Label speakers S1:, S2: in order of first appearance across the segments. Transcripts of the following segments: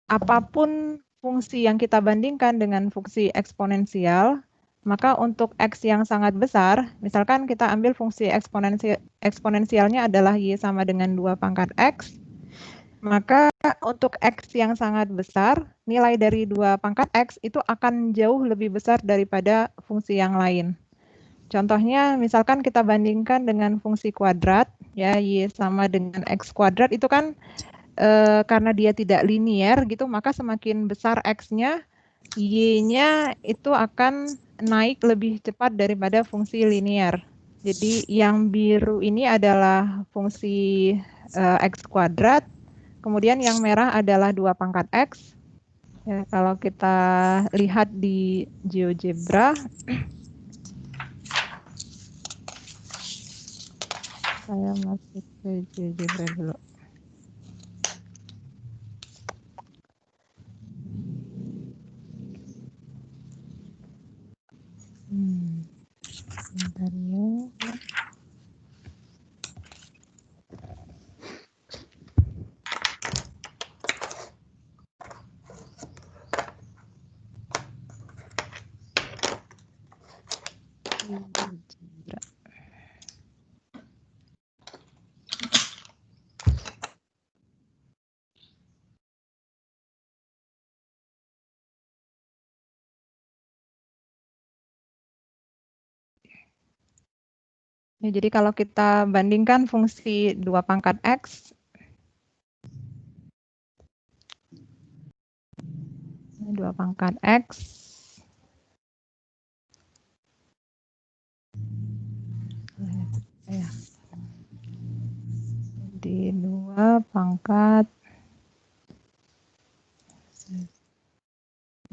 S1: apapun fungsi yang kita bandingkan dengan fungsi eksponensial, maka untuk X yang sangat besar, misalkan kita ambil fungsi eksponensialnya adalah Y sama dengan 2 pangkat X, maka untuk X yang sangat besar, nilai dari 2 pangkat X itu akan jauh lebih besar daripada fungsi yang lain. Contohnya, misalkan kita bandingkan dengan fungsi kuadrat, ya Y sama dengan X kuadrat, itu kan karena dia tidak linier gitu, maka semakin besar X-nya, Y-nya itu akan naik lebih cepat daripada fungsi linier. Jadi yang biru ini adalah fungsi X kuadrat, kemudian yang merah adalah 2 pangkat X. Ya, kalau kita lihat di GeoGebra, saya masuk ke GeoGebra dulu. Bentar ya. Ya, jadi kalau kita bandingkan fungsi 2 pangkat X, 2 pangkat X, di 2 pangkat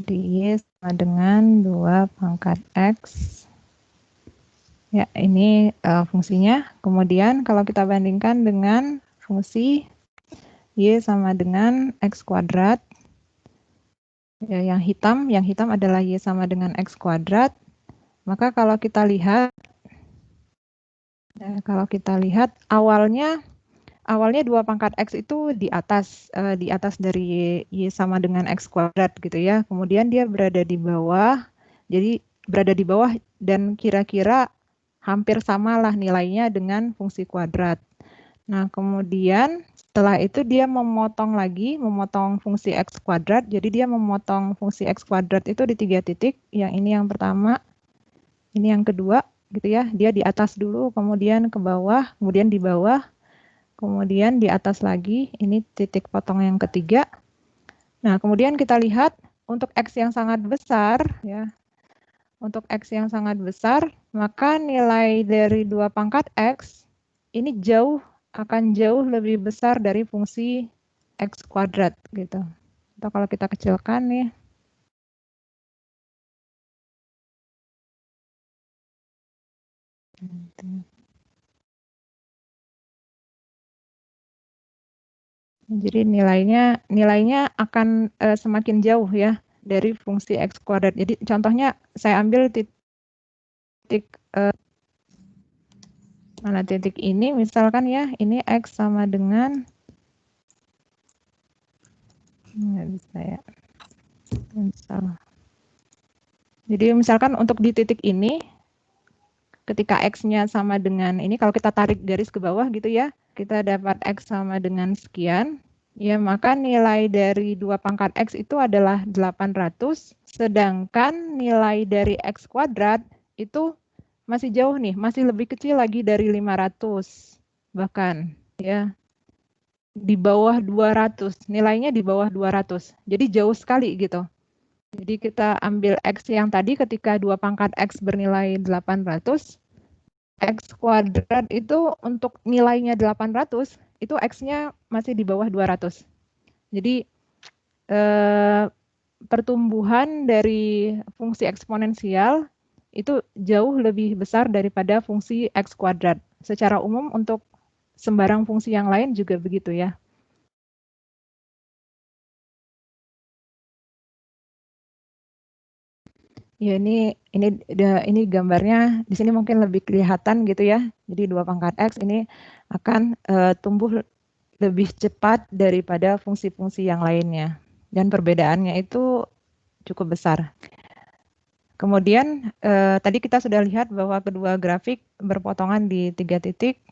S1: di Y sama dengan 2 pangkat X. Ya, ini fungsinya. Kemudian kalau kita bandingkan dengan fungsi Y sama dengan X kuadrat, ya, yang hitam adalah Y sama dengan X kuadrat. Maka kalau kita lihat, awalnya 2 pangkat X itu di atas dari Y sama dengan X kuadrat gitu ya. Kemudian dia berada di bawah, jadi berada di bawah dan kira-kira hampir samalah nilainya dengan fungsi kuadrat. Nah, kemudian setelah itu dia memotong fungsi X kuadrat, jadi dia memotong fungsi X kuadrat itu di 3 titik, yang ini yang pertama, ini yang kedua, gitu ya. Dia di atas dulu, kemudian ke bawah, kemudian di bawah, kemudian di atas lagi, ini titik potong yang ketiga. Nah, kemudian kita lihat untuk X yang sangat besar, ya, untuk X yang sangat besar, maka nilai dari 2 pangkat X ini akan jauh lebih besar dari fungsi X kuadrat gitu. Atau kalau kita kecilkan nih. Jadi nilainya akan semakin jauh ya dari fungsi X kuadrat. Jadi contohnya saya ambil titik mana titik ini misalkan ya, ini X sama dengan nggak bisa ya. Jadi misalkan untuk di titik ini, ketika X-nya sama dengan ini, kalau kita tarik garis ke bawah gitu ya, kita dapat X sama dengan sekian, ya maka nilai dari 2 pangkat X itu adalah 800, sedangkan nilai dari X kuadrat itu masih jauh nih, masih lebih kecil lagi dari 500 bahkan ya. Di bawah 200, nilainya di bawah 200. Jadi jauh sekali gitu. Jadi kita ambil X yang tadi ketika 2 pangkat X bernilai 800, X kuadrat itu untuk nilainya 800, itu X-nya masih di bawah 200. Jadi pertumbuhan dari fungsi eksponensial itu jauh lebih besar daripada fungsi X kuadrat. Secara umum untuk sembarang fungsi yang lain juga begitu ya. Ya ini gambarnya di sini mungkin lebih kelihatan gitu ya. Jadi 2 pangkat X ini akan tumbuh lebih cepat daripada fungsi-fungsi yang lainnya. dan perbedaannya itu cukup besar. Kemudian tadi kita sudah lihat bahwa kedua grafik berpotongan di 3 titik.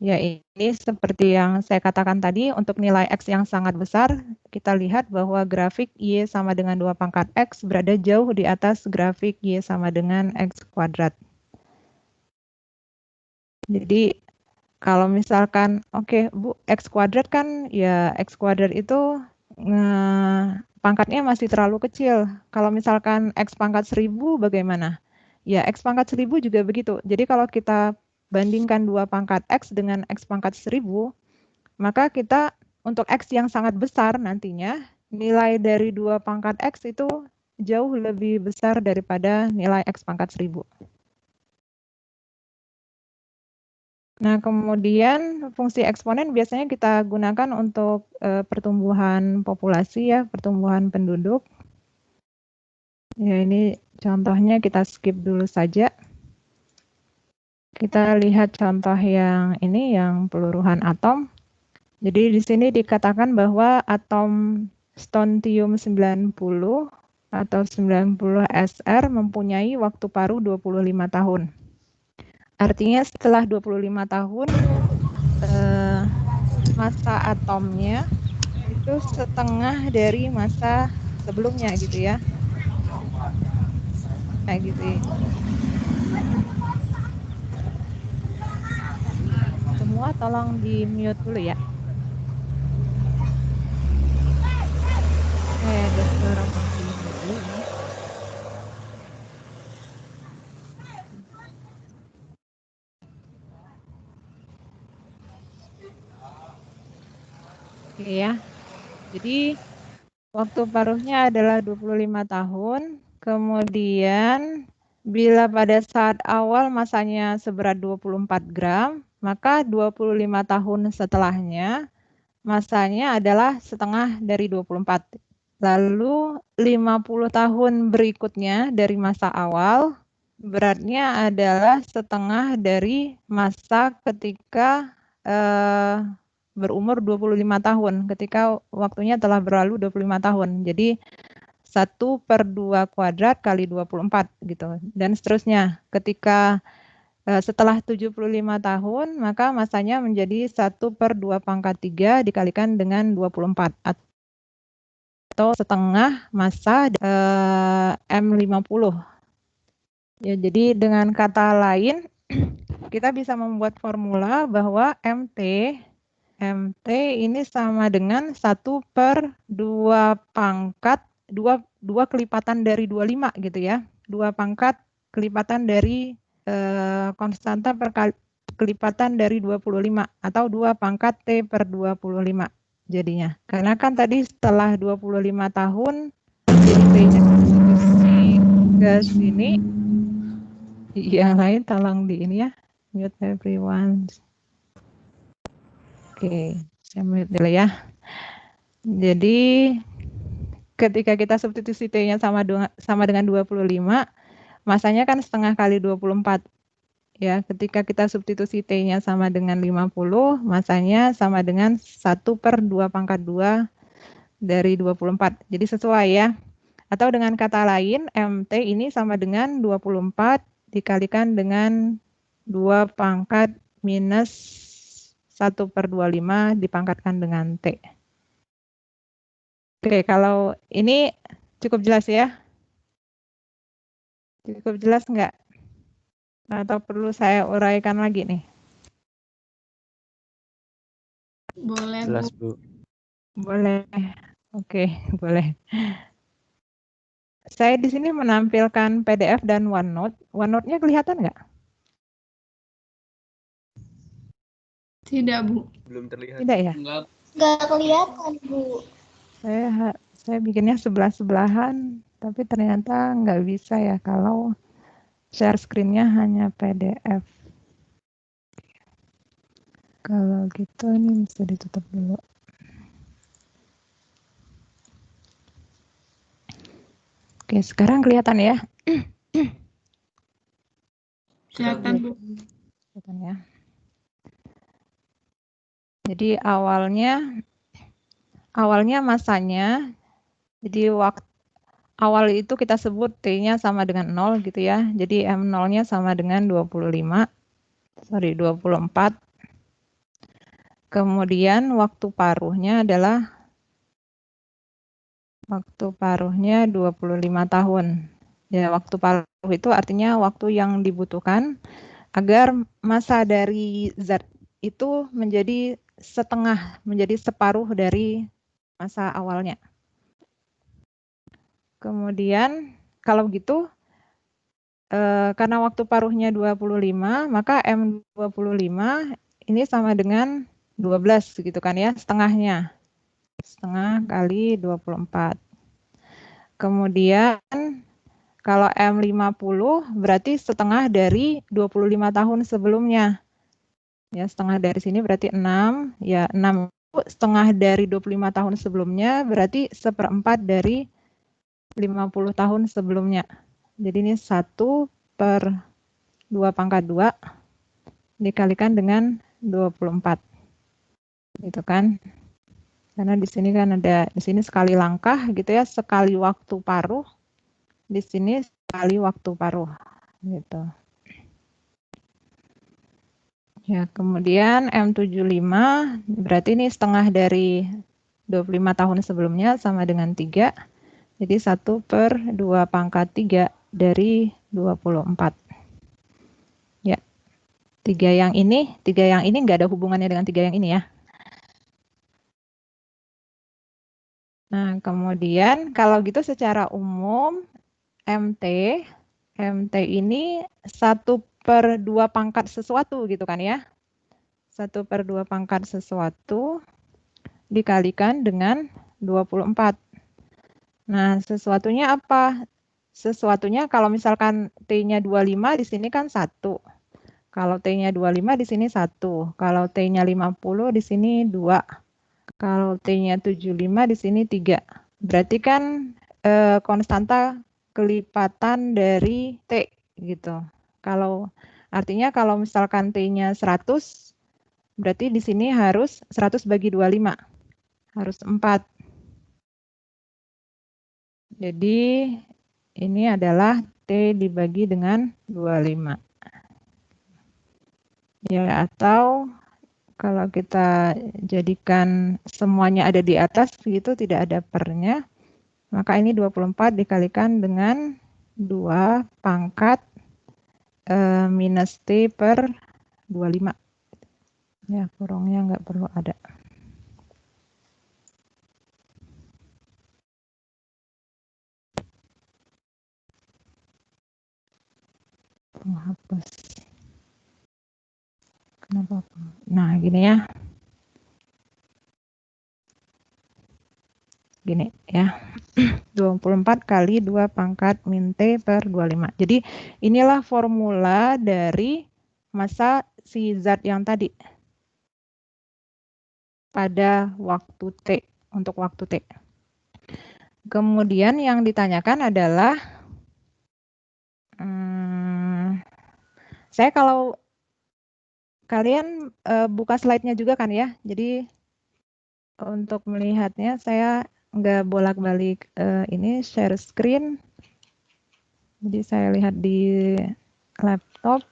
S1: Ya, ini seperti yang saya katakan tadi, untuk nilai X yang sangat besar, kita lihat bahwa grafik Y sama dengan 2 pangkat X berada jauh di atas grafik Y sama dengan X kuadrat. Jadi, kalau misalkan, oke, Bu, X kuadrat kan, ya X kuadrat itu pangkatnya masih terlalu kecil. Kalau misalkan X pangkat 1000 bagaimana? Ya, X pangkat 1000 juga begitu. Jadi kalau kita bandingkan 2 pangkat X dengan X pangkat 1000, maka kita untuk X yang sangat besar nantinya, nilai dari 2 pangkat X itu jauh lebih besar daripada nilai X pangkat 1000. Nah, kemudian fungsi eksponen biasanya kita gunakan untuk pertumbuhan populasi ya, pertumbuhan penduduk. Ya, ini contohnya kita skip dulu saja. Kita lihat contoh yang ini, yang peluruhan atom. Jadi di sini dikatakan bahwa atom strontium 90 atau 90 Sr mempunyai waktu paruh 25 tahun. Artinya setelah 25 tahun, massa atomnya itu setengah dari massa sebelumnya gitu ya. Kayak gitu. Semua tolong di mute dulu ya. Ada suara mobil dulu ini. Oke ya. Jadi waktu paruhnya adalah 25 tahun. Kemudian bila pada saat awal masanya seberat 24 gram, maka 25 tahun setelahnya masanya adalah setengah dari 24. Lalu 50 tahun berikutnya dari masa awal, beratnya adalah setengah dari masa ketika berumur 25 tahun, ketika waktunya telah berlalu 25 tahun. Jadi 1/2 kuadrat kali 24 gitu. Dan seterusnya, ketika setelah 75 tahun, maka masanya menjadi 1/2 pangkat 3 dikalikan dengan 24 atau setengah massa M50. Ya, jadi dengan kata lain, kita bisa membuat formula bahwa MT ini sama dengan 1/2 pangkat 2 kelipatan dari 25 gitu ya. 2 pangkat kelipatan dari konstanta kelipatan dari 25 atau 2 pangkat T/25 jadinya. Karena kan tadi setelah 25 tahun jadi T-nya ke sini. Yang lain tolong di ini ya. Mute everyone. Oke, saya mute dulu ya. Jadi ketika kita substitusi T-nya sama dengan 25, masanya kan setengah kali 24. Ya, ketika kita substitusi T-nya sama dengan 50, masanya sama dengan 1/2 pangkat 2 dari 24. Jadi sesuai ya. Atau dengan kata lain, MT ini sama dengan 24 dikalikan dengan 2 pangkat minus 1/25 dipangkatkan dengan T. Oke, kalau ini cukup jelas ya? Cukup jelas nggak? Atau perlu saya uraikan lagi nih?
S2: Boleh,
S3: Jelas, Bu.
S1: Boleh. Oke, boleh. Saya di sini menampilkan PDF dan OneNote. OneNote-nya kelihatan nggak?
S2: Tidak, Bu.
S3: Belum terlihat.
S1: Tidak ya?
S2: Enggak.
S4: Nggak kelihatan, Bu.
S1: Saya bikinnya sebelah-sebelahan, tapi ternyata nggak bisa ya kalau share screen-nya hanya PDF. Kalau gitu ini bisa ditutup dulu. Oke, sekarang kelihatan ya?
S2: Kelihatan, Bu.
S1: Kelihatan ya. Jadi awalnya masanya Jadi waktu awal itu kita sebut T-nya sama dengan 0 gitu ya. Jadi M0-nya sama dengan 24. Kemudian waktu paruhnya adalah 25 tahun. Ya, waktu paruh itu artinya waktu yang dibutuhkan agar masa dari zat itu menjadi setengah, menjadi separuh dari masa awalnya. Kemudian kalau gitu, karena waktu paruhnya 25, maka M25 ini sama dengan 12 gitu kan ya, setengahnya. Setengah kali 24. Kemudian kalau M50 berarti setengah dari 25 tahun sebelumnya. Ya, setengah dari sini berarti 6. Ya, 6 setengah dari 25 tahun sebelumnya berarti 1/4 dari 50 tahun sebelumnya. Jadi ini 1/2 dikalikan dengan 24. Gitu kan. Karena di sini kan ada, di sini sekali langkah gitu ya, sekali waktu paruh. Di sini sekali waktu paruh. Gitu. Ya, kemudian M75 berarti ini setengah dari 25 tahun sebelumnya sama dengan 3. Jadi 1/2 dari 24. Ya. 3 yang ini nggak ada hubungannya dengan 3 yang ini ya. Nah, kemudian kalau gitu secara umum MT ini 1/2 sesuatu gitu kan ya. 1/2 sesuatu dikalikan dengan 24. Nah, sesuatunya apa? Sesuatunya kalau misalkan T-nya 25 di sini kan 1. Kalau T-nya 25 di sini 1. Kalau T-nya 50 di sini 2. Kalau T-nya 75 di sini 3. Berarti kan konstanta kelipatan dari T gitu. Kalau artinya kalau misalkan T-nya 100, berarti di sini harus 100 bagi 25. Harus 4. Jadi ini adalah T dibagi dengan 25. Ya, atau kalau kita jadikan semuanya ada di atas gitu, tidak ada pernya, maka ini 24 dikalikan dengan 2 pangkat minus T per 25. Ya, kurangnya nggak perlu ada. Menghapus. Kenapa? Nah, gini ya. Gini ya. 24 kali 2 pangkat min T per 25. Jadi inilah formula dari massa si zat yang tadi. Pada waktu T, untuk waktu T. Kemudian yang ditanyakan adalah, saya kalau kalian buka slide-nya juga kan ya, jadi untuk melihatnya saya nggak bolak-balik ini share screen, jadi saya lihat di laptop.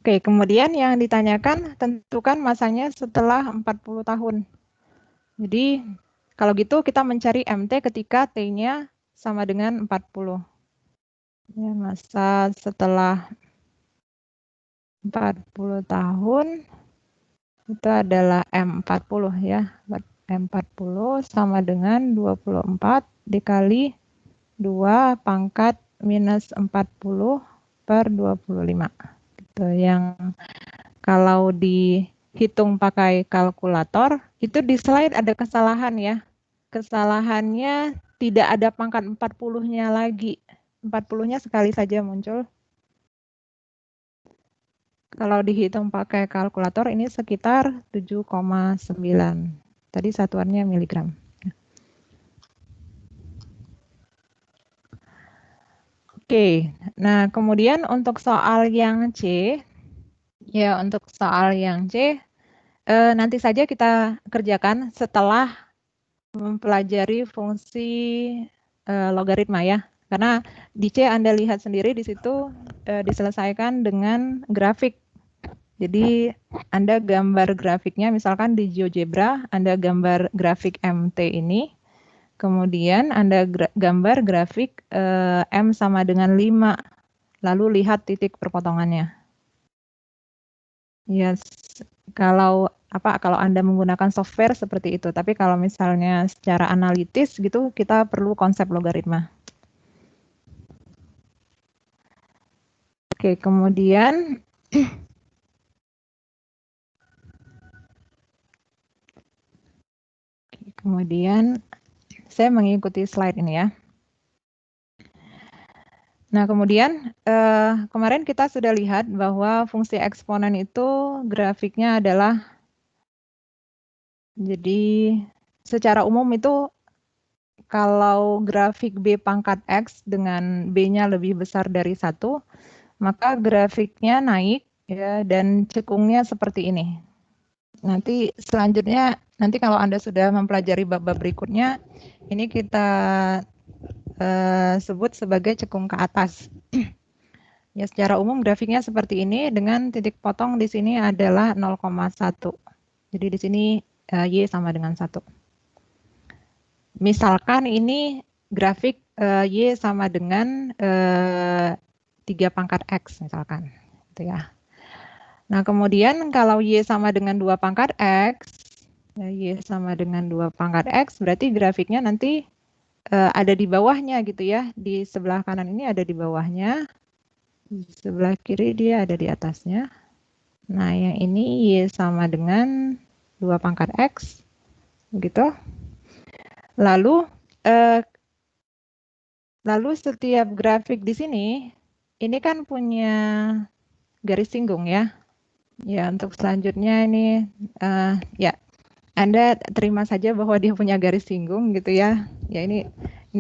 S1: Oke, kemudian yang ditanyakan tentukan masanya setelah 40 tahun. Jadi kalau gitu kita mencari MT ketika T-nya sama dengan 40. Ya, masa setelah 40 tahun itu adalah M40 ya. M40 sama dengan 24 dikali 2 pangkat minus 40 per 25. Gitu. Yang kalau dihitung pakai kalkulator, itu di slide ada kesalahan ya. Kesalahannya tidak ada pangkat 40-nya lagi. 40-nya sekali saja muncul. Kalau dihitung pakai kalkulator ini sekitar 7,9. Tadi satuannya miligram. Oke, nah kemudian untuk soal yang C, Ya, untuk soal yang C, nanti saja kita kerjakan setelah mempelajari fungsi logaritma ya. Karena di C Anda lihat sendiri di situ diselesaikan dengan grafik. Jadi Anda gambar grafiknya, misalkan di GeoGebra, Anda gambar grafik MT ini, kemudian Anda gambar grafik M sama dengan 5, lalu lihat titik perpotongannya. Yes, kalau Anda menggunakan software seperti itu, tapi kalau misalnya secara analitis gitu, kita perlu konsep logaritma. Oke, kemudian saya mengikuti slide ini ya. Nah, kemudian kemarin kita sudah lihat bahwa fungsi eksponen itu grafiknya adalah, jadi secara umum itu kalau grafik B pangkat X dengan B-nya lebih besar dari 1, maka grafiknya naik ya, dan cekungnya seperti ini. Nanti selanjutnya, nanti kalau Anda sudah mempelajari bab-bab berikutnya, ini kita sebut sebagai cekung ke atas. Ya, secara umum grafiknya seperti ini dengan titik potong di sini adalah 0,1. Jadi di sini Y sama dengan 1. Misalkan ini grafik Y sama dengan 3 pangkat X misalkan. Gitu ya. Nah, kemudian kalau Y sama dengan 2 pangkat X, ya, Y sama dengan 2 pangkat X, berarti grafiknya nanti ada di bawahnya gitu ya. Di sebelah kanan ini ada di bawahnya. Di sebelah kiri dia ada di atasnya. Nah, yang ini Y sama dengan 2 pangkat X. Gitu. Lalu setiap grafik di sini, ini kan punya garis singgung ya. Ya, untuk selanjutnya ini, ya, Anda terima saja bahwa dia punya garis singgung gitu ya. Ya, ini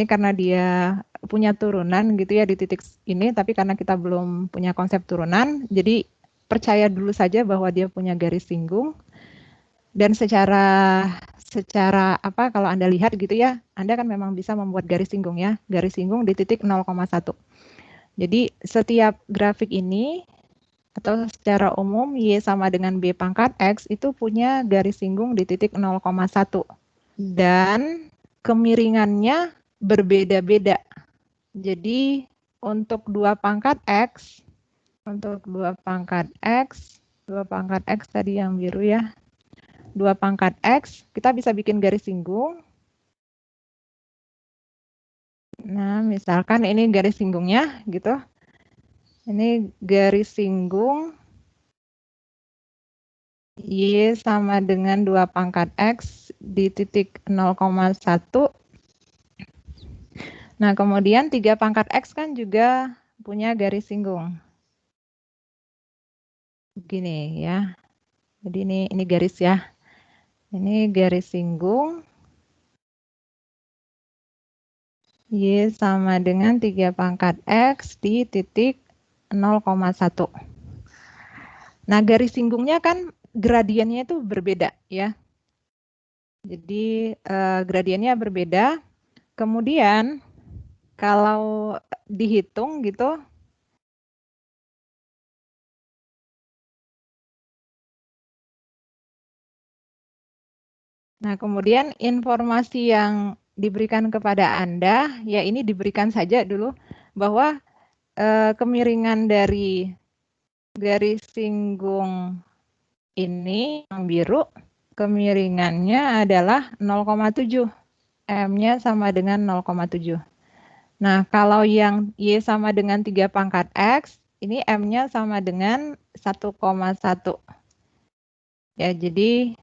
S1: karena dia punya turunan gitu ya di titik ini, tapi karena kita belum punya konsep turunan, jadi percaya dulu saja bahwa dia punya garis singgung. Dan secara kalau Anda lihat gitu ya, Anda kan memang bisa membuat garis singgung ya, garis singgung di titik 0,1. Jadi setiap grafik ini atau secara umum Y sama dengan B pangkat X itu punya garis singgung di titik 0,1 dan kemiringannya berbeda-beda. Jadi untuk 2 pangkat X, tadi yang biru ya, 2 pangkat X, kita bisa bikin garis singgung. Nah, misalkan ini garis singgungnya gitu. Ini garis singgung Y sama dengan 2 pangkat X di titik 0,1. Nah, kemudian 3 pangkat X kan juga punya garis singgung. Begini ya. Jadi ini garis ya. Ini garis singgung Y sama dengan 3 pangkat X di titik 0,1. Nah, garis singgungnya kan gradiennya itu berbeda ya. Jadi gradiennya berbeda. Kemudian kalau dihitung gitu, nah kemudian informasi yang diberikan kepada Anda, ya ini diberikan saja dulu bahwa kemiringan dari garis singgung ini yang biru, kemiringannya adalah 0,7. M-nya sama dengan 0,7. Nah, kalau yang Y sama dengan 3 pangkat X, ini M-nya sama dengan 1,1. Ya, jadi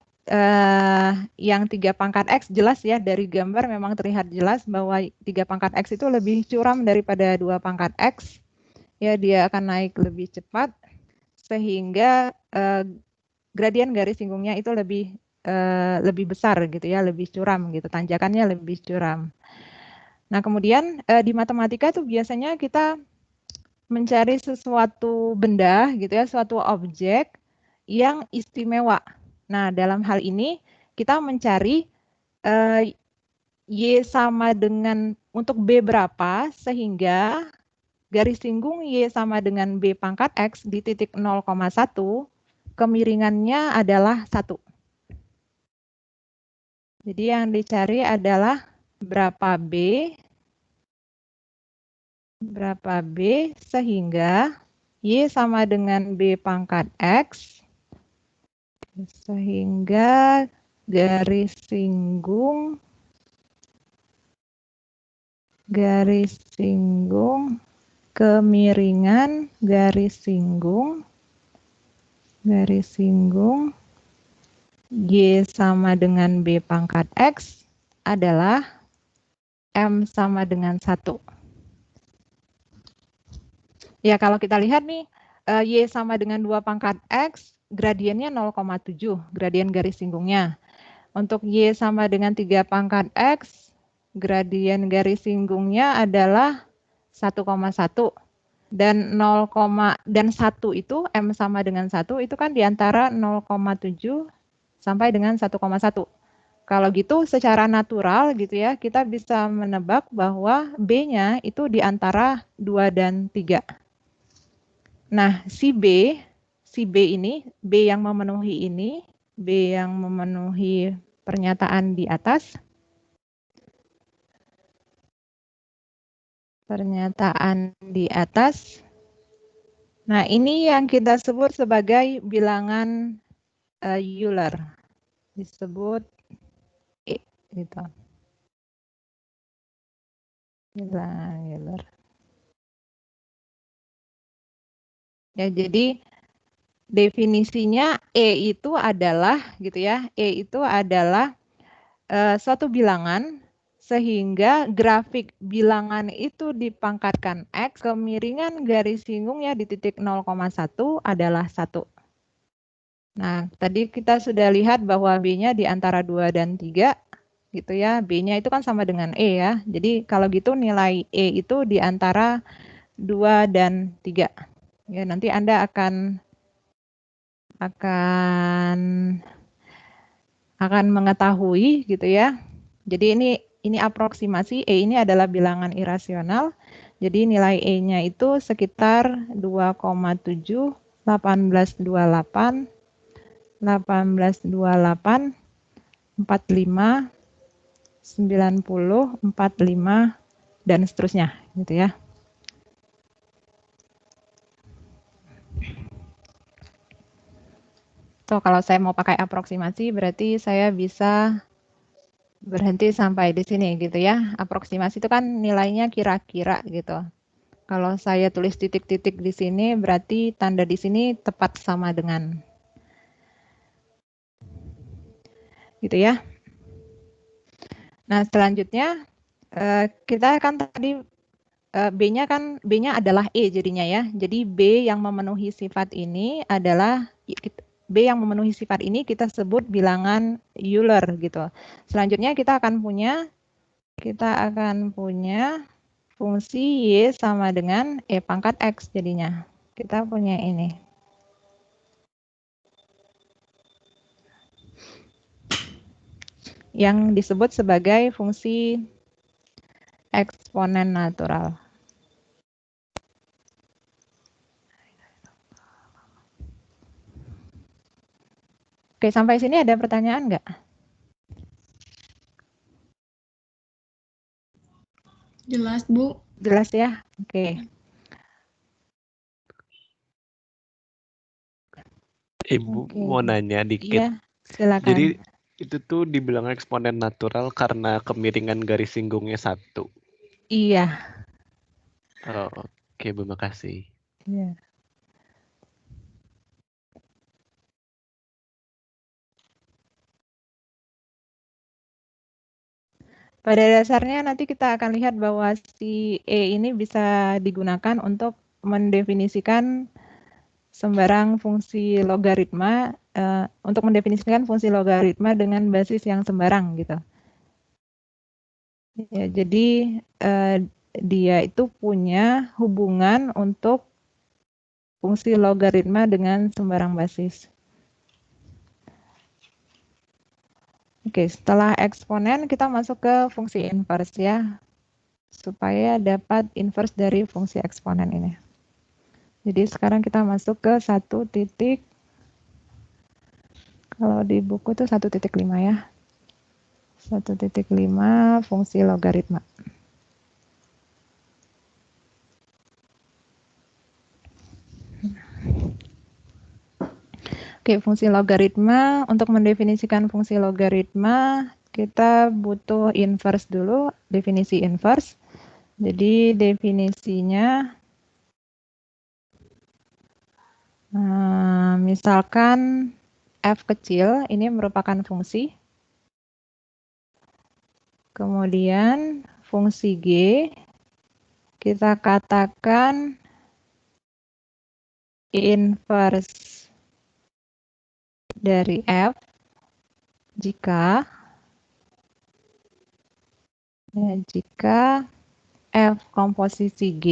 S1: yang 3 pangkat X jelas ya, dari gambar memang terlihat jelas bahwa 3 pangkat X itu lebih curam daripada 2 pangkat X. Ya, dia akan naik lebih cepat sehingga gradien garis singgungnya itu lebih besar gitu ya, lebih curam gitu, tanjakannya lebih curam. Nah, kemudian di matematika tuh biasanya kita mencari sesuatu benda gitu ya, suatu objek yang istimewa. Nah, dalam hal ini kita mencari Y sama dengan untuk B berapa sehingga garis singgung Y sama dengan B pangkat X di titik 0,1 kemiringannya adalah 1. Jadi yang dicari adalah berapa B sehingga Y sama dengan B pangkat X sehingga garis singgung kemiringan garis singgung Y sama dengan B pangkat X adalah M sama dengan 1. Ya, kalau kita lihat nih, Y sama dengan 2 pangkat X, gradiennya 0,7, gradien garis singgungnya. Untuk Y sama dengan 3 pangkat X, gradien garis singgungnya adalah 1,1. Dan 1 itu, M sama dengan 1, itu kan di antara 0,7 sampai dengan 1,1. Kalau gitu secara natural gitu ya, kita bisa menebak bahwa B-nya itu di antara 2 dan 3. Nah, si B ini, B yang memenuhi ini, B yang memenuhi pernyataan di atas. Nah, ini yang kita sebut sebagai bilangan Euler. Disebut E gitu. Bilangan Euler. Ya, jadi definisinya E itu adalah gitu ya. E itu adalah suatu bilangan sehingga grafik bilangan itu dipangkatkan X, kemiringan garis singgungnya di titik 0,1 adalah 1. Nah, tadi kita sudah lihat bahwa B-nya di antara 2 dan 3, gitu ya. B-nya itu kan sama dengan E ya. Jadi kalau gitu nilai E itu di antara 2 dan 3. Ya, nanti Anda akan mengetahui gitu ya. Jadi ini aproksimasi, E ini adalah bilangan irasional. Jadi nilai E-nya itu sekitar 2,7, 1828, 45, 90, 45, dan seterusnya gitu ya. So, kalau saya mau pakai aproksimasi berarti saya bisa berhenti sampai di sini gitu ya. Aproksimasi itu kan nilainya kira-kira gitu. Kalau saya tulis titik-titik di sini berarti tanda di sini tepat sama dengan gitu ya. Nah, selanjutnya kita kan tadi B-nya adalah E jadinya ya. Jadi B yang memenuhi sifat ini adalah B yang memenuhi sifat ini kita sebut bilangan Euler gitu. Selanjutnya kita akan punya fungsi Y sama dengan E pangkat X jadinya. Kita punya ini. Yang disebut sebagai fungsi eksponen natural. Oke, sampai sini ada pertanyaan nggak?
S2: Jelas, Bu.
S1: Jelas ya? Oke.
S3: Ibu mau nanya dikit.
S1: Iya, silakan.
S3: Jadi itu tuh dibilang eksponen natural karena kemiringan garis singgungnya 1.
S1: Iya.
S3: Oh, oke, terima kasih.
S1: Iya. Pada dasarnya nanti kita akan lihat bahwa si E ini bisa digunakan untuk mendefinisikan sembarang fungsi logaritma, untuk mendefinisikan fungsi logaritma dengan basis yang sembarang gitu. Ya, jadi dia itu punya hubungan untuk fungsi logaritma dengan sembarang basis. Oke, setelah eksponen kita masuk ke fungsi inverse ya, supaya dapat inverse dari fungsi eksponen ini. Jadi sekarang kita masuk ke 1 kalau di buku itu 1.5 ya. 1.5 fungsi logaritma. Oke, fungsi logaritma, untuk mendefinisikan fungsi logaritma, kita butuh inverse dulu, definisi inverse. Jadi definisinya, misalkan f kecil, ini merupakan fungsi. Kemudian fungsi g, kita katakan inverse dari f jika f komposisi G,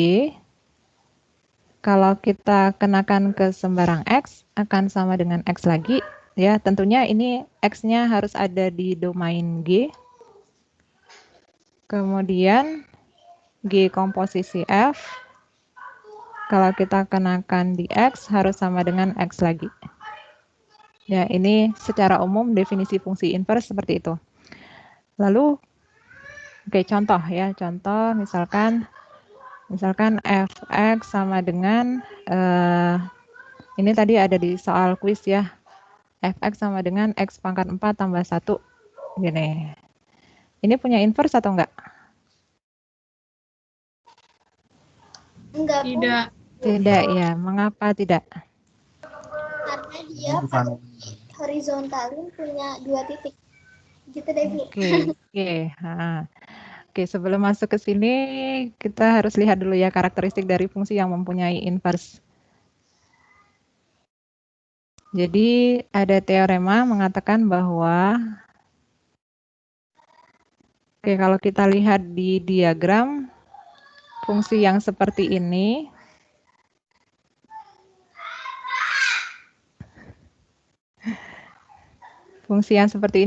S1: kalau kita kenakan ke sembarang X, akan sama dengan X lagi. Ya, tentunya ini X-nya harus ada di domain G. Kemudian G komposisi F, kalau kita kenakan di X, harus sama dengan X lagi. Ya, ini secara umum definisi fungsi inverse seperti itu. Lalu, oke, contoh ya, contoh misalkan fx sama dengan, ini tadi ada di soal kuis ya, fx sama dengan x pangkat 4 tambah 1, gini. Ini punya inverse atau enggak?
S4: Enggak, Bu.
S2: Tidak.
S1: Tidak ya, mengapa tidak?
S4: Karena dia horizontalin punya 2 titik. Gitu deh, Bu.
S1: Oke. Oke, sebelum masuk ke sini, kita harus lihat dulu ya karakteristik dari fungsi yang mempunyai inverse. Jadi ada teorema mengatakan bahwa, oke, kalau kita lihat di diagram, fungsi yang seperti ini,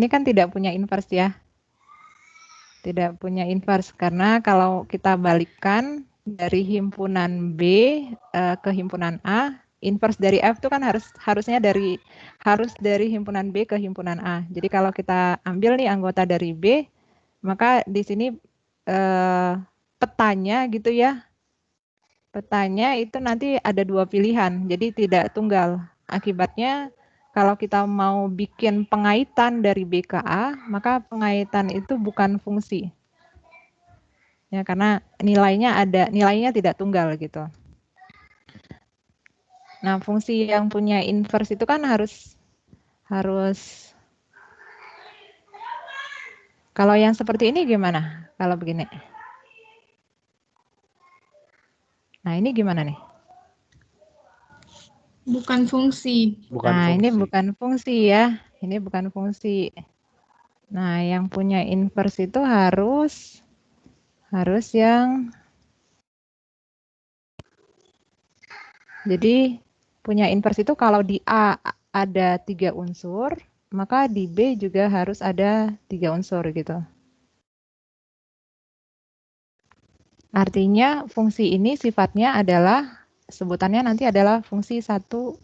S1: kan tidak punya inverse ya. Tidak punya inverse, karena kalau kita balikkan dari himpunan B ke himpunan A, inverse dari F itu kan harusnya harus dari himpunan B ke himpunan A. Jadi kalau kita ambil nih anggota dari B, maka di sini petanya gitu ya. Petanya itu nanti ada 2 pilihan, jadi tidak tunggal. Akibatnya kalau kita mau bikin pengaitan dari B ke A, maka pengaitan itu bukan fungsi. Ya, karena nilainya tidak tunggal gitu. Nah, fungsi yang punya inverse itu kan harus kalau yang seperti ini gimana? Kalau begini. Nah, ini gimana nih?
S2: Bukan fungsi.
S1: Ini bukan fungsi ya. Ini bukan fungsi. Nah, yang punya inverse itu harus yang, jadi punya inverse itu kalau di A ada 3 unsur, maka di B juga harus ada 3 unsur gitu. Artinya fungsi ini sifatnya adalah, sebutannya nanti adalah fungsi satu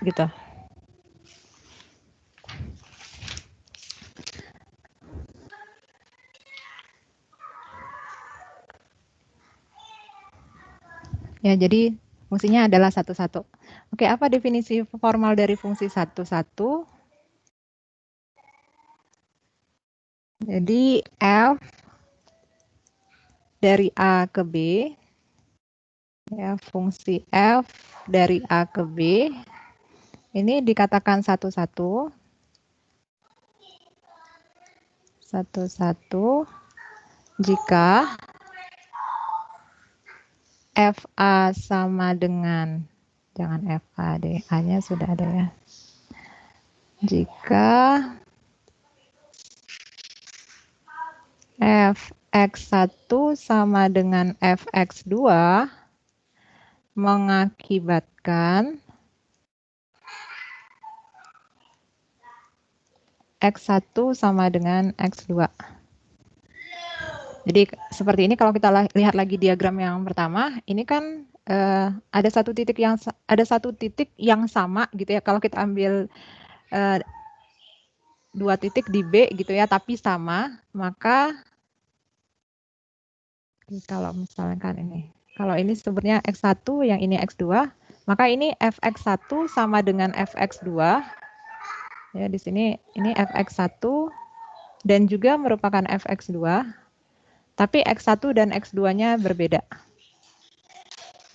S1: gitu. Ya, jadi fungsinya adalah 1. Oke, apa definisi formal dari fungsi 1. Jadi F dari A ke B, ya, fungsi F dari A ke B, ini dikatakan 1 jika FA sama dengan, jangan FA deh, A-nya sudah ada ya. Jika fx1 sama dengan fx2 mengakibatkan X1 sama dengan X2. Jadi seperti ini kalau kita lihat lagi diagram yang pertama, ini kan ada satu titik yang sama gitu ya. Kalau kita ambil 2 titik di B gitu ya, tapi sama, maka kalau misalkan ini, kalau ini sebenarnya X1, yang ini X2, maka ini Fx1 sama dengan Fx2. Ya, di sini ini Fx1 dan juga merupakan Fx2. Tapi X1 dan X2-nya berbeda.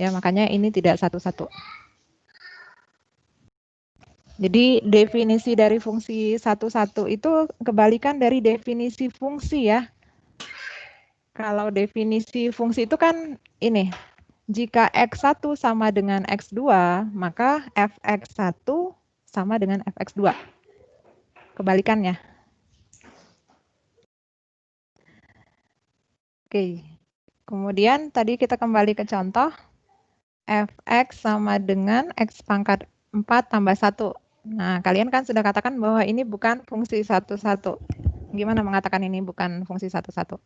S1: Ya, makanya ini tidak satu-satu. Jadi definisi dari fungsi satu-satu itu kebalikan dari definisi fungsi ya. Kalau definisi fungsi itu kan ini, jika X1 sama dengan X2, maka Fx1 sama dengan Fx2. Kebalikannya. Oke. Kemudian tadi kita kembali ke contoh. Fx sama dengan X pangkat 4 tambah 1. Nah, kalian kan sudah katakan bahwa ini bukan fungsi satu-satu. Gimana mengatakan ini bukan fungsi satu-satu?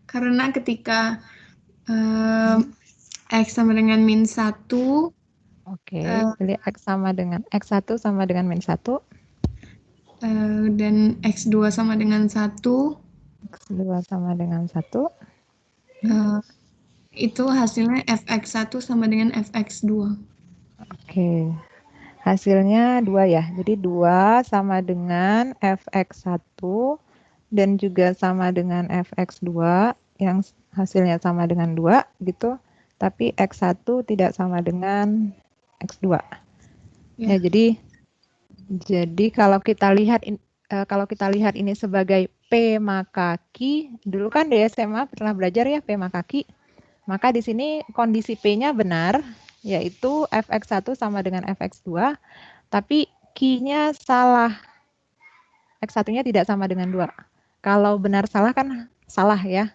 S2: Karena ketika X sama dengan min 1.
S1: Oke, pilih X sama dengan X1 sama dengan min 1.
S2: Dan X2 sama dengan 1.
S1: X2 sama dengan 1.
S2: Itu hasilnya Fx1 sama dengan Fx2.
S1: Oke, hasilnya 2 ya. Jadi 2 sama dengan Fx1 dan juga sama dengan Fx2 yang hasilnya sama dengan 2 gitu. Tapi X1 tidak sama dengan X2. Ya, jadi kalau kita lihat ini sebagai P maka Q, dulu kan di SMA pernah belajar ya P maka Q. Maka di sini kondisi P-nya benar, yaitu Fx1 sama dengan Fx2, tapi Q-nya salah. X1-nya tidak sama dengan 2. Kalau benar salah kan salah ya.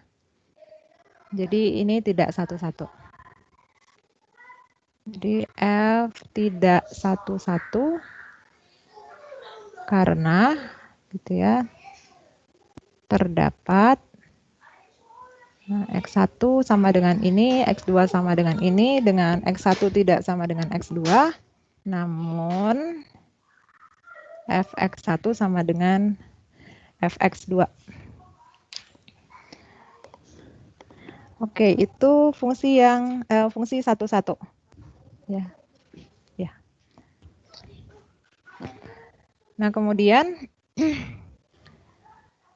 S1: Jadi ini tidak satu-satu. Jadi F tidak satu-satu karena gitu ya, terdapat X1 sama dengan ini, X2 sama dengan ini, dengan X1 tidak sama dengan X2, namun Fx1 sama dengan Fx2. Oke, itu fungsi yang fungsi satu-satu. Ya. Ya. Nah, kemudian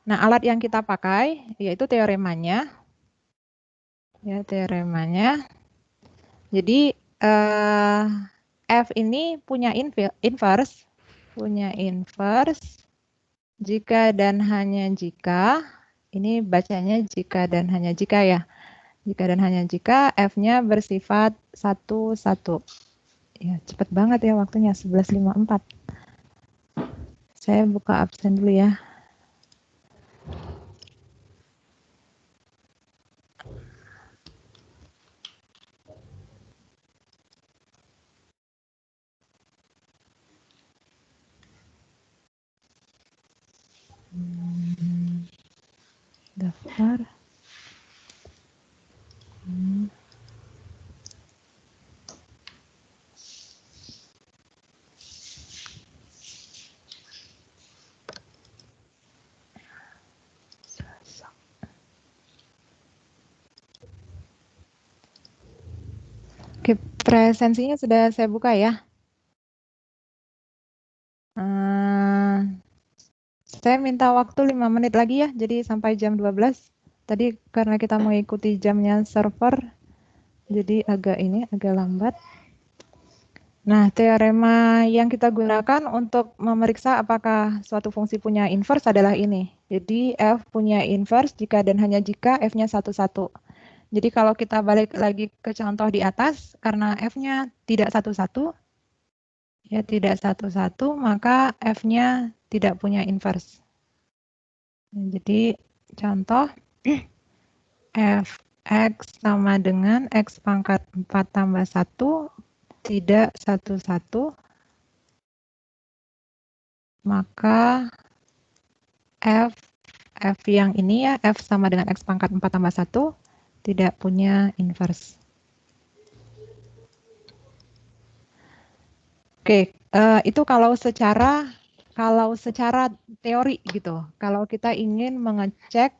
S1: alat yang kita pakai yaitu teoremanya. Ya, teoremanya. Jadi F ini punya inverse jika dan hanya jika, ini bacanya jika dan hanya jika ya. Jika dan hanya jika F-nya bersifat 1-1. Ya, cepat banget ya waktunya, 11.54. Saya buka absen dulu ya. Daftar. Oke, presensinya sudah saya buka ya. Saya minta waktu 5 menit lagi ya, jadi sampai jam 12. Tadi karena kita mengikuti jamnya server, jadi agak lambat. Nah, teorema yang kita gunakan untuk memeriksa apakah suatu fungsi punya inverse adalah ini. Jadi F punya inverse jika dan hanya jika F-nya 1-1. Jadi kalau kita balik lagi ke contoh di atas, karena F-nya tidak 1-1, ya tidak 1-1, maka F-nya tidak punya inverse. Jadi contoh, fx sama dengan x pangkat 4 tambah 1 tidak 1, maka f yang ini ya, f sama dengan x pangkat 4 tambah 1 tidak punya inverse. Oke, itu kalau secara teori gitu. Kalau kita ingin mengecek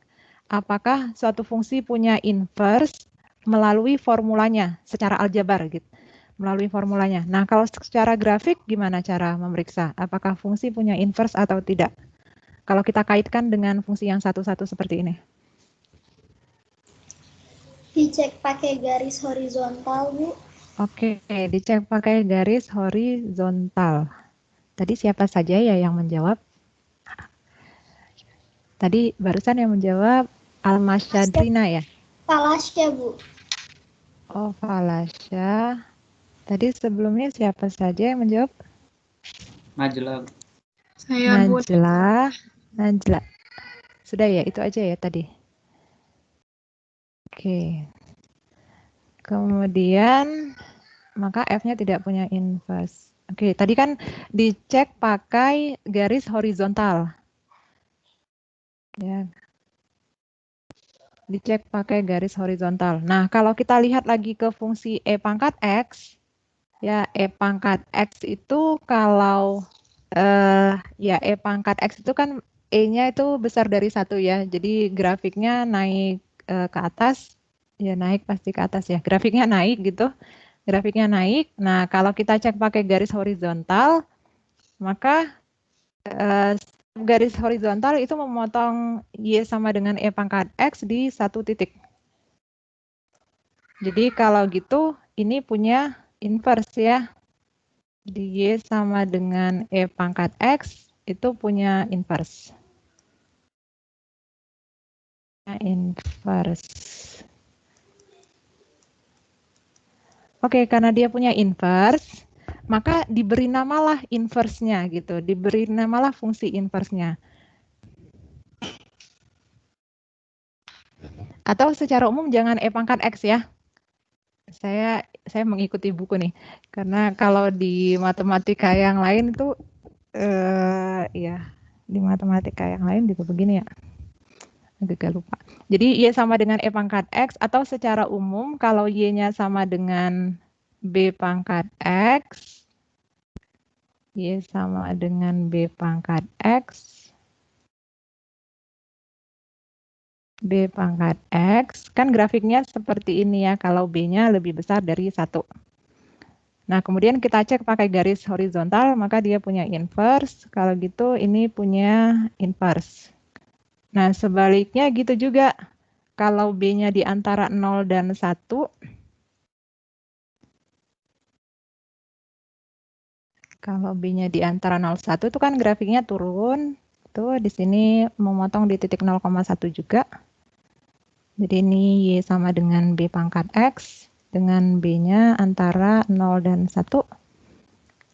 S1: apakah suatu fungsi punya inverse melalui formulanya secara aljabar gitu. Melalui formulanya. Nah, kalau secara grafik gimana cara memeriksa apakah fungsi punya inverse atau tidak? Kalau kita kaitkan dengan fungsi yang satu-satu seperti ini.
S4: Dicek pakai garis horizontal, Bu.
S1: Oke, dicek pakai garis horizontal. Tadi siapa saja ya yang menjawab? Tadi barusan yang menjawab Almasyadrina ya?
S4: Falasya, Bu.
S1: Oh, Falasya. Tadi sebelumnya siapa saja yang menjawab?
S5: Najla.
S2: Saya Bu.
S1: Najla. Sudah ya, itu aja ya tadi. Oke. Kemudian, maka F-nya tidak punya inverse. Oke, tadi kan dicek pakai garis horizontal. Ya. Dicek pakai garis horizontal. Nah, kalau kita lihat lagi ke fungsi E pangkat X, ya E pangkat X itu kalau ya E pangkat X itu kan E-nya itu besar dari 1 ya. Jadi grafiknya naik ke atas, ya naik pasti ke atas ya. Grafiknya naik gitu. Grafiknya naik. Nah, kalau kita cek pakai garis horizontal, maka garis horizontal itu memotong Y sama dengan E pangkat X di 1 titik. Jadi kalau gitu ini punya inverse ya. Di Y sama dengan E pangkat X itu punya inverse. Oke, karena dia punya inverse, maka diberi namalah inverse-nya gitu. Diberi namalah fungsi inverse-nya. Atau secara umum jangan E pangkat X ya. Saya mengikuti buku nih. Karena kalau di matematika yang lain itu ya di matematika yang lain juga begini ya. Agak lupa. Jadi Y sama dengan E pangkat X atau secara umum kalau Y-nya sama dengan B pangkat X, Y sama dengan B pangkat X, B pangkat X, kan grafiknya seperti ini ya kalau B-nya lebih besar dari 1. Nah, kemudian kita cek pakai garis horizontal, maka dia punya inverse. Kalau gitu ini punya inverse. Nah, sebaliknya gitu juga. Kalau B-nya di antara 0 dan 1, kalau B-nya di antara 0, 1 itu kan grafiknya turun. Tuh di sini memotong di titik 0,1 juga. Jadi ini Y sama dengan B pangkat X, dengan B-nya antara 0 dan 1.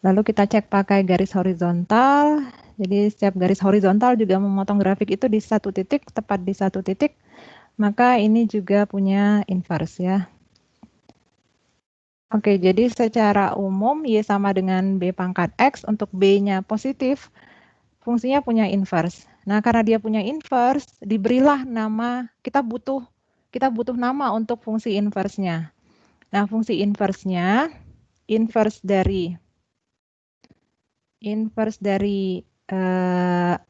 S1: Lalu kita cek pakai garis horizontal. Jadi setiap garis horizontal juga memotong grafik itu di 1 titik, tepat di 1 titik. Maka ini juga punya inverse ya. Oke, jadi secara umum Y sama dengan B pangkat X, untuk B-nya positif, fungsinya punya inverse. Nah, karena dia punya inverse, diberilah nama, kita butuh nama untuk fungsi inverse-nya. Nah, fungsi inverse-nya, inverse dari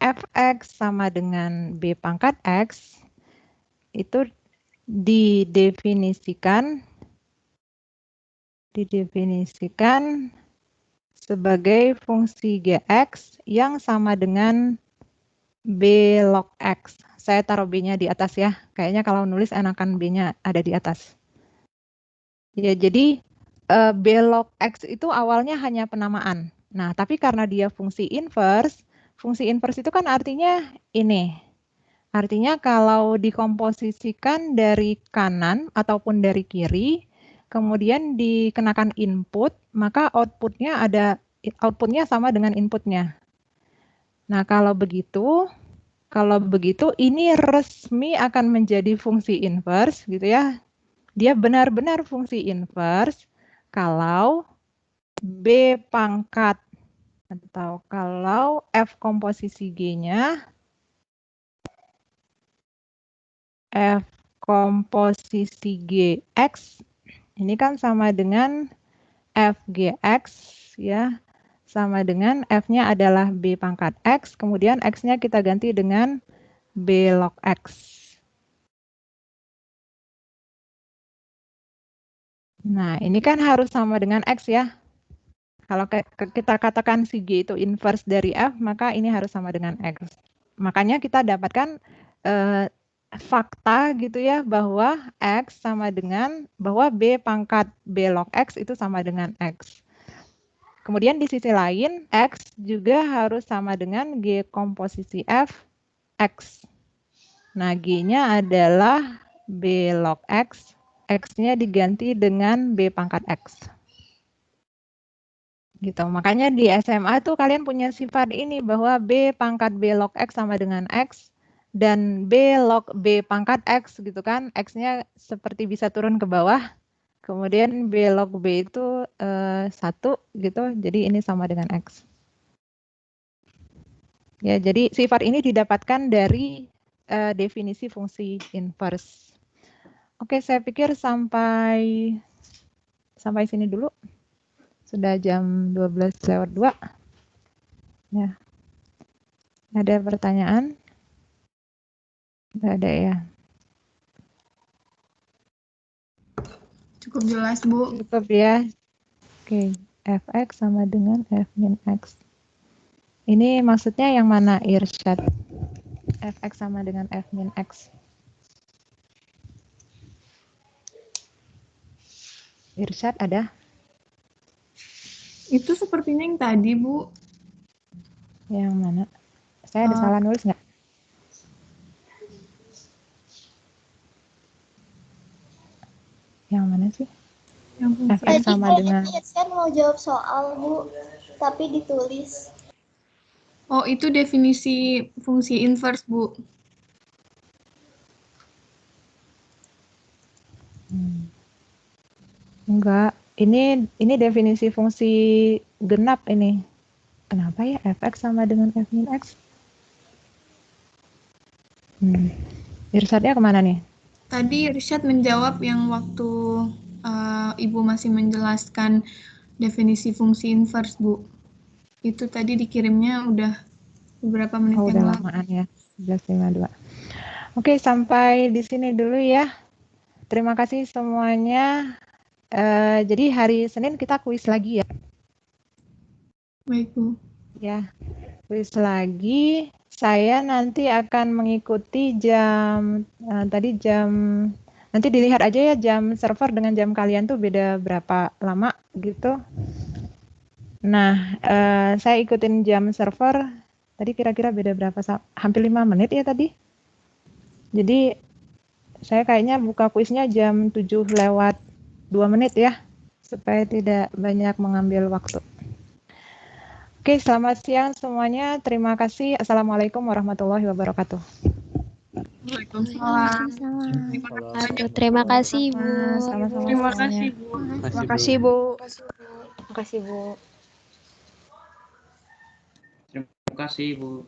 S1: fx sama dengan B pangkat X, itu didefinisikan sebagai fungsi Gx yang sama dengan B log X. Saya taruh B-nya di atas ya. Kayaknya kalau nulis enakan B-nya ada di atas. Ya, jadi B log X itu awalnya hanya penamaan. Nah, tapi karena dia fungsi inverse itu kan artinya ini. Artinya kalau dikomposisikan dari kanan ataupun dari kiri, kemudian dikenakan input, maka outputnya sama dengan inputnya. Nah, kalau begitu, Kalau begitu ini resmi akan menjadi fungsi inverse gitu ya. Dia benar-benar fungsi inverse kalau B pangkat atau kalau F komposisi G-nya F komposisi GX ini kan sama dengan FGX ya. Sama dengan F-nya adalah B pangkat X, kemudian X-nya kita ganti dengan B log X. Nah, ini kan harus sama dengan X ya. Kalau kita katakan si G itu inverse dari F, maka ini harus sama dengan X. Makanya kita dapatkan fakta gitu ya, bahwa X sama dengan, bahwa B pangkat B log X itu sama dengan X. Kemudian di sisi lain, X juga harus sama dengan G komposisi F, X. Nah, G-nya adalah B log X, X-nya diganti dengan B pangkat X. Gitu. Makanya di SMA tuh kalian punya sifat ini, bahwa B pangkat B log X sama dengan X, dan B log B pangkat X gitu kan, X-nya seperti bisa turun ke bawah. Kemudian B log B itu 1 gitu, jadi ini sama dengan X. Ya, jadi sifat ini didapatkan dari definisi fungsi inverse. Oke, saya pikir sampai sini dulu. Sudah jam 12:02. Ya. Ada pertanyaan? Tidak ada ya.
S2: Cukup jelas, Bu.
S1: Cukup ya. Oke, Fx sama dengan F min X. Ini maksudnya yang mana, Irsyad? Fx sama dengan F min X. Irsyad ada?
S2: Itu sepertinya yang tadi, Bu.
S1: Yang mana? Saya ada salah nulis nggak? Yang mana sih?
S2: Yang fungsi
S1: Fx sama dengan...
S4: Irsyad mau jawab soal, Bu, tapi ditulis.
S2: Oh, itu definisi fungsi inverse, Bu.
S1: Enggak, ini definisi fungsi genap ini. Kenapa ya Fx sama dengan F min X? Irsyadnya kemana nih?
S2: Tadi Irsyad menjawab yang waktu Ibu masih menjelaskan definisi fungsi inverse, Bu. Itu tadi dikirimnya udah beberapa menit
S1: Oh,
S2: yang
S1: udah
S2: lalu.
S1: lamaan ya, 11:52. Oke, sampai di sini dulu ya. Terima kasih semuanya. Jadi hari Senin kita kuis lagi ya.
S2: Baik, Bu.
S1: Ya, kuis lagi. Saya nanti akan mengikuti nanti dilihat aja ya jam server dengan jam kalian tuh beda berapa lama gitu. Nah, saya ikutin jam server. Tadi kira-kira beda berapa? Hampir 5 menit ya tadi. Jadi saya kayaknya buka kuisnya jam 7:02 ya, supaya tidak banyak mengambil waktu. Oke, selamat siang semuanya. Terima kasih. Assalamualaikum warahmatullahi wabarakatuh.
S2: Waalaikumsalam.
S6: Terima kasih, Bu.
S1: Sama-sama
S2: Terima
S1: semuanya.
S2: kasih, Bu.
S6: Terima kasih, Bu. Terima kasih, Bu.
S5: Terima kasih, Bu.